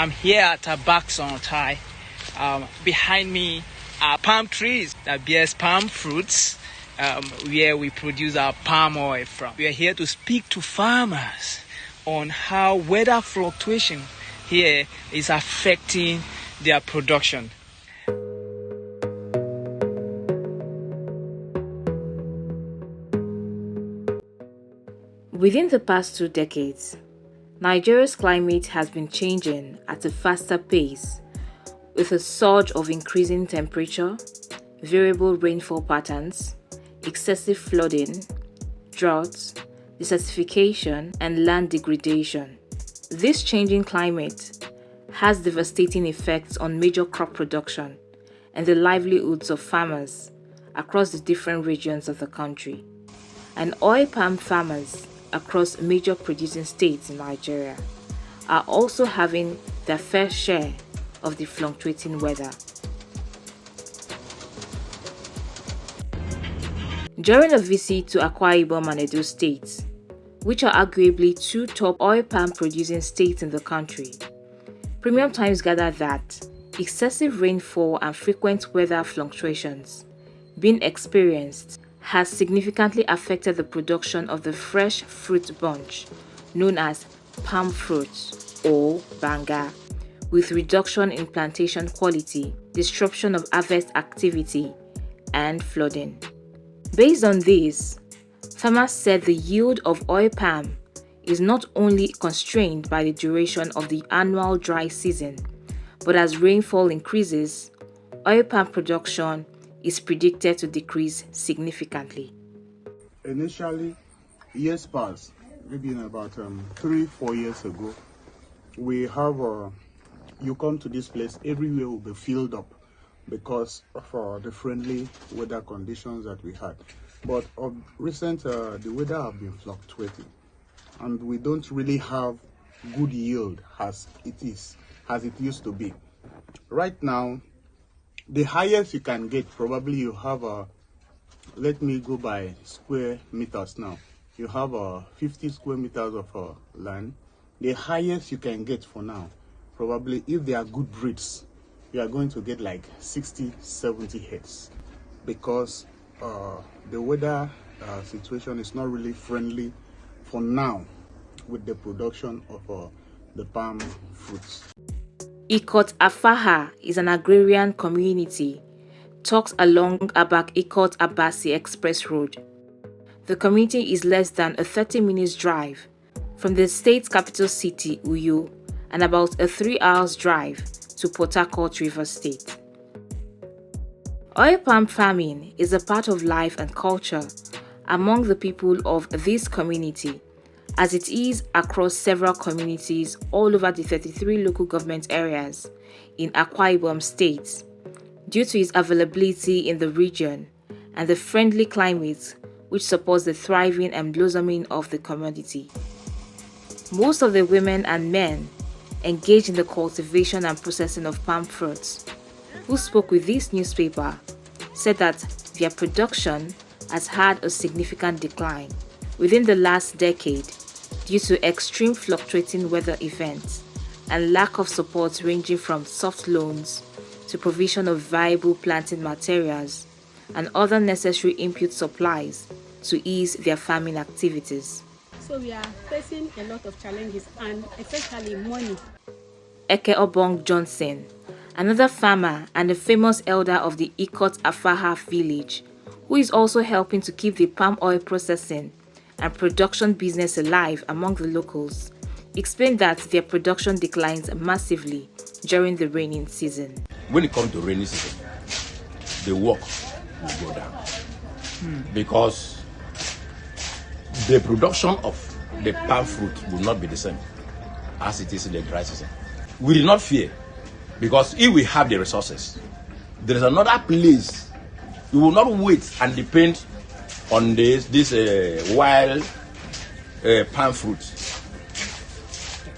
I'm here at Adaptation. Behind me are palm trees that bears palm fruits, where we produce our palm oil from. We are here to speak to farmers on how weather fluctuation here is affecting their production. Within the past 2 decades, Nigeria's climate has been changing at a faster pace, with a surge of increasing temperature, variable rainfall patterns, excessive flooding, droughts, desertification, and land degradation. This changing climate has devastating effects on major crop production and the livelihoods of farmers across the different regions of the country, and oil palm farmers across major producing states in Nigeria are also having their fair share of the fluctuating weather. During a visit to Akwa Ibom and Edo states, which are arguably 2 top oil palm producing states in the country, Premium Times gathered that excessive rainfall and frequent weather fluctuations being experienced has significantly affected the production of the fresh fruit bunch known as palm fruit or banga, with reduction in plantation quality, disruption of harvest activity, and flooding. Based on this, farmers said the yield of oil palm is not only constrained by the duration of the annual dry season, but as rainfall increases, oil palm production is predicted to decrease significantly. Initially, years past, maybe in about 3-4 years ago, we have you come to this place, everywhere will be filled up because of the friendly weather conditions that we had. But of recent, the weather have been fluctuating, and we don't really have good yield as it used to be. Right now, the highest you can get, probably you have let me go by square meters now. You have 50 square meters of land. The highest you can get for now, probably if they are good breeds, you are going to get like 60-70 heads, because the weather situation is not really friendly for now with the production of the palm fruits. Ikot Afaha is an agrarian community tucked along Abak Ikot Abasi Express Road. The community is less than a 30-minute drive from the state's capital city, Uyo, and about a 3 hours drive to Port Harcourt, Rivers State. Oil palm farming is a part of life and culture among the people of this community, as it is across several communities all over the 33 local government areas in Akwa Ibom State, due to its availability in the region and the friendly climate which supports the thriving and blossoming of the commodity. Most of the women and men engaged in the cultivation and processing of palm fruits, who spoke with this newspaper, said that their production has had a significant decline within the last decade due to extreme fluctuating weather events and lack of support ranging from soft loans to provision of viable planting materials and other necessary input supplies to ease their farming activities. So we are facing a lot of challenges, and especially money. Eke Obong Johnson, another farmer and a famous elder of the Ikot Afaha village, who is also helping to keep the palm oil processing and production business alive among the locals, explained that their production declines massively during the raining season. When it comes to rainy season, the work will go down because the production of the palm fruit will not be the same as it is in the dry season. We did not fear, because if we have the resources, there is another place. We will not wait and depend on this wild palm fruits.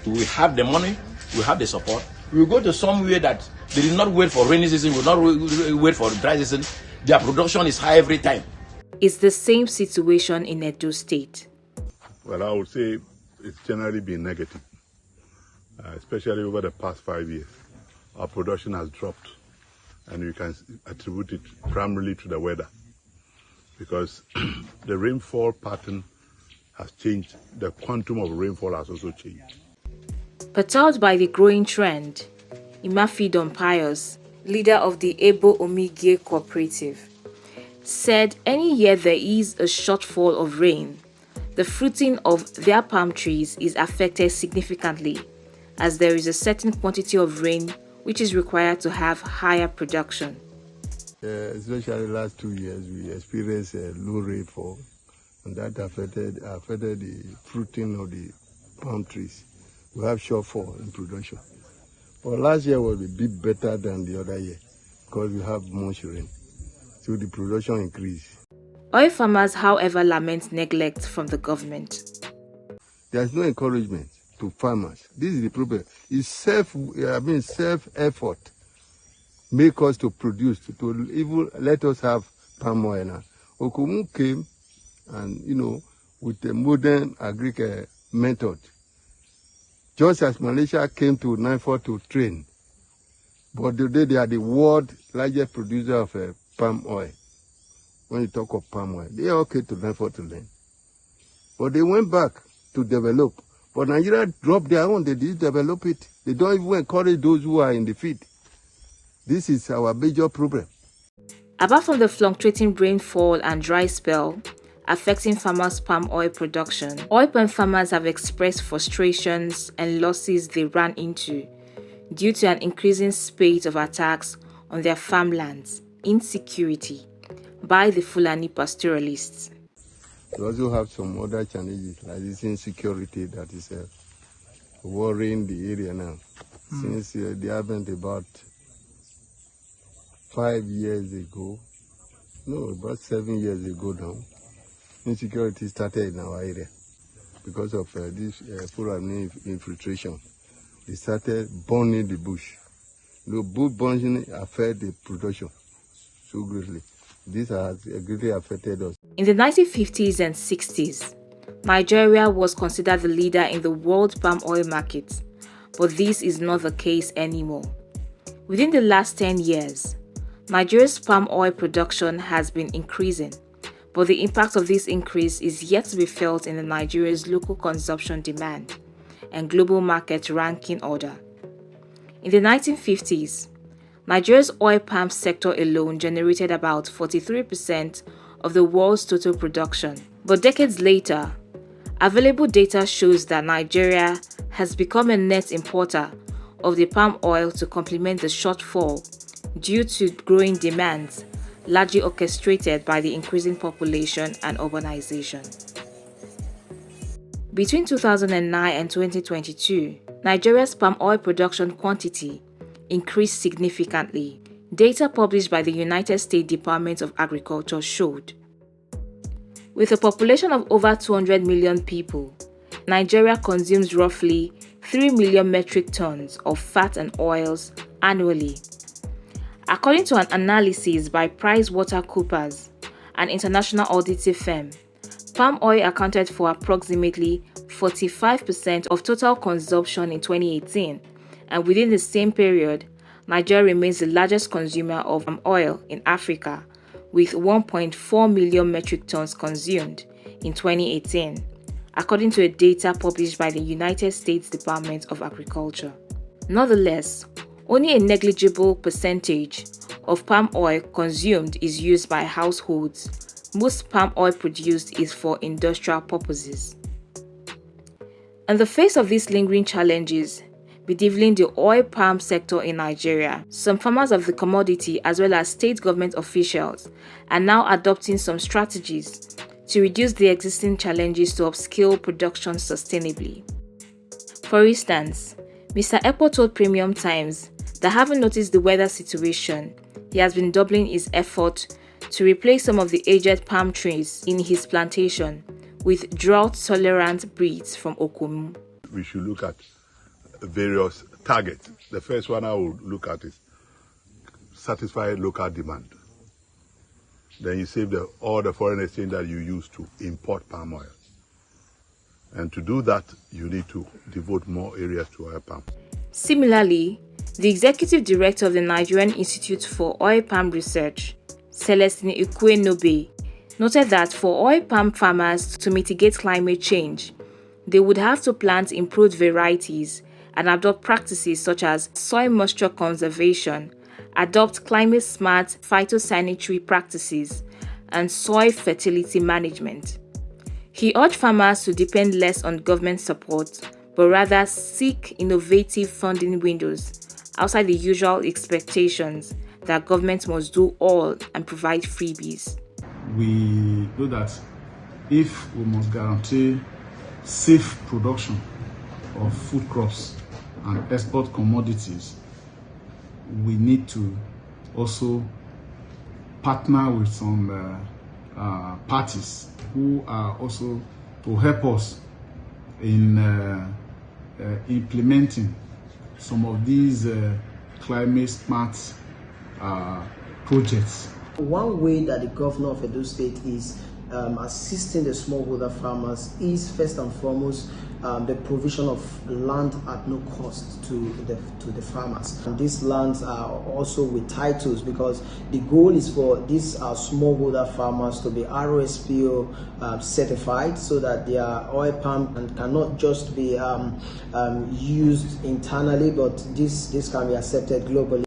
We have the money, we have the support. We will go to somewhere that they did not wait for rainy season, will not wait for dry season. Their production is high every time. It's the same situation in Edo State. Well, I would say it's generally been negative. especially over the past 5 years. Our production has dropped, and we can attribute it primarily to the weather, because the rainfall pattern has changed. The quantum of rainfall has also changed. Perturbed by the growing trend, Imafidon Pius, leader of the Ebo Omigye Cooperative, said any year there is a shortfall of rain, the fruiting of their palm trees is affected significantly, as there is a certain quantity of rain which is required to have higher production. Especially the last 2 years, we experienced a low rainfall, and that affected the fruiting of the palm trees. We have shortfall in production. But last year was a bit better than the other year because we have much rain, so the production increased. Oil farmers, however, lament neglect from the government. There's no encouragement to farmers. This is the problem. It's self-effort make us to produce, to even let us have palm oil now. Okumu came and, with the modern agriculture method, just as Malaysia came to Naifor to train, but today they are the world largest producer of palm oil. When you talk of palm oil, they all came to Naifor to learn. But they went back to develop. But Nigeria dropped their own, they didn't develop it. They don't even encourage those who are in the field. This is our major problem. Apart from the fluctuating rainfall and dry spell affecting farmers' palm oil production, oil palm farmers have expressed frustrations and losses they ran into due to an increasing spate of attacks on their farmlands, insecurity, by the Fulani pastoralists. We also have some other challenges like this insecurity that is worrying the area now. Since the advent about 5 years ago, no, about 7 years ago now, insecurity started in our area because of this Fulani infiltration. They started burning the bush. The bush burning affected the production so greatly. This has greatly affected us. In the 1950s and 60s, Nigeria was considered the leader in the world palm oil market, but this is not the case anymore. Within the last 10 years, Nigeria's palm oil production has been increasing, but the impact of this increase is yet to be felt in Nigeria's local consumption demand and global market ranking order. In the 1950s, Nigeria's oil palm sector alone generated about 43% of the world's total production. But decades later, available data shows that Nigeria has become a net importer of the palm oil to complement the shortfall due to growing demands, largely orchestrated by the increasing population and urbanization. Between 2009 and 2022, Nigeria's palm oil production quantity increased significantly. Data published by the United States Department of Agriculture showed. With a population of over 200 million people, Nigeria consumes roughly 3 million metric tons of fat and oils annually. According to an analysis by PricewaterhouseCoopers, an international auditing firm, palm oil accounted for approximately 45% of total consumption in 2018, and within the same period, Nigeria remains the largest consumer of palm oil in Africa, with 1.4 million metric tons consumed in 2018, according to data published by the United States Department of Agriculture. Nonetheless, only a negligible percentage of palm oil consumed is used by households. Most palm oil produced is for industrial purposes. In the face of these lingering challenges bedeviling the oil palm sector in Nigeria, some farmers of the commodity as well as state government officials are now adopting some strategies to reduce the existing challenges to upscale production sustainably. For instance, Mr. Epo told Premium Times that having noticed the weather situation, he has been doubling his effort to replace some of the aged palm trees in his plantation with drought-tolerant breeds from Okumu. We should look at various targets. The first one I would look at is satisfy local demand. Then you save all the foreign exchange that you use to import palm oil. And to do that, you need to devote more areas to oil palm. Similarly, the executive director of the Nigerian Institute for Oil Palm Research, Celestine Ikwenobe, noted that for oil palm farmers to mitigate climate change, they would have to plant improved varieties and adopt practices such as soil moisture conservation, adopt climate-smart phytosanitary practices, and soil fertility management. He urged farmers to depend less on government support, but rather seek innovative funding windows outside the usual expectations that government must do all and provide freebies. We know that if we must guarantee safe production of food crops and export commodities, we need to also partner with some parties who are also to help us in implementing some of these climate smart projects. One way that the governor of Edo State is assisting the smallholder farmers is first and foremost the provision of land at no cost to the farmers. And these lands are also with titles, because the goal is for these smallholder farmers to be ROSPO certified, so that their oil palm cannot just be used internally, but this can be accepted globally.